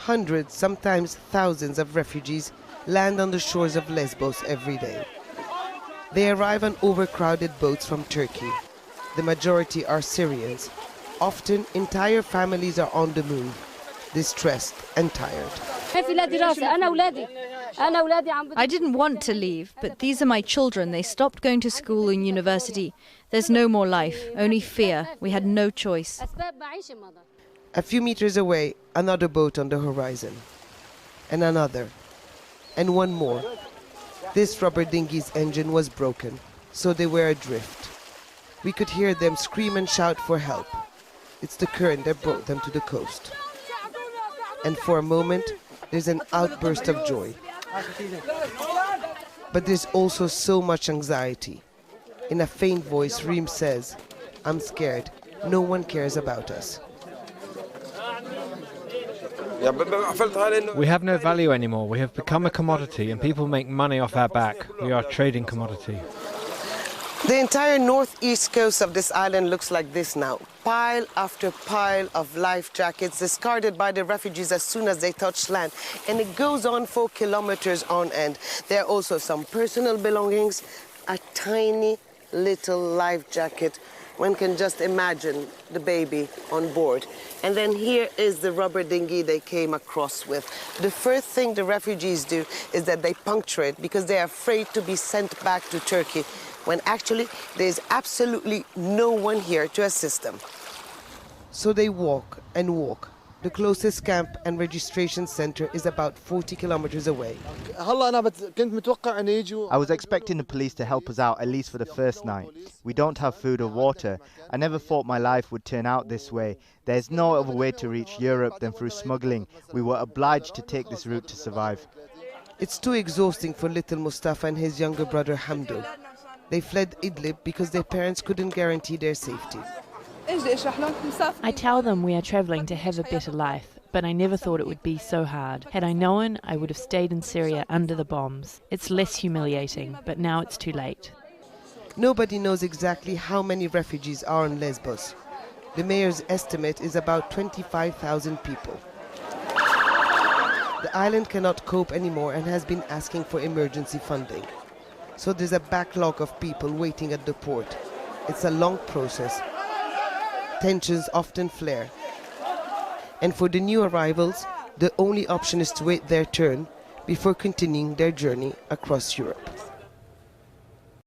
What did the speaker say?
Hundreds, sometimes thousands of refugees land on the shores of Lesbos every day. They arrive on overcrowded boats from Turkey. The majority are Syrians. Often, entire families are on the move, distressed and tired. I didn't want to leave, but these are my children. They stopped going to school and university. There's no more life, only fear. We had no choice. A few meters away, another boat on the horizon. And another. And one more. This rubber dinghy's engine was broken, so they were adrift. We could hear them scream and shout for help. It's the current that brought them to the coast. And for a moment, there's an outburst of joy. But there's also so much anxiety. In a faint voice, Reem says, "I'm scared. No one cares about us." We have no value anymore. We have become a commodity and people make money off our back. We are a trading commodity. The entire northeast coast of this island looks like this now. Pile after pile of life jackets discarded by the refugees as soon as they touch land. And it goes on for kilometers on end. There are also some personal belongings, a tiny little life jacket. One can just imagine the baby on board. And then here is the rubber dinghy they came across with. The first thing the refugees do is that they puncture it because they are afraid to be sent back to Turkey, when actually there's absolutely no one here to assist them. So they walk and walk. The closest camp and registration center is about 40 kilometers away. I was expecting the police to help us out at least for the first night. We don't have food or water. I never thought my life would turn out this way. There's no other way to reach Europe than through smuggling. We were obliged to take this route to survive. It's too exhausting for little Mustafa and his younger brother Hamdo. They fled Idlib because their parents couldn't guarantee their safety. I tell them we are travelling to have a better life, but I never thought it would be so hard. Had I known, I would have stayed in Syria under the bombs. It's less humiliating, but now it's too late. Nobody knows exactly how many refugees are on Lesbos. The mayor's estimate is about 25,000 people. The island cannot cope anymore and has been asking for emergency funding. So there's a backlog of people waiting at the port. It's a long process. Tensions often flare. And for the new arrivals, the only option is to wait their turn before continuing their journey across Europe.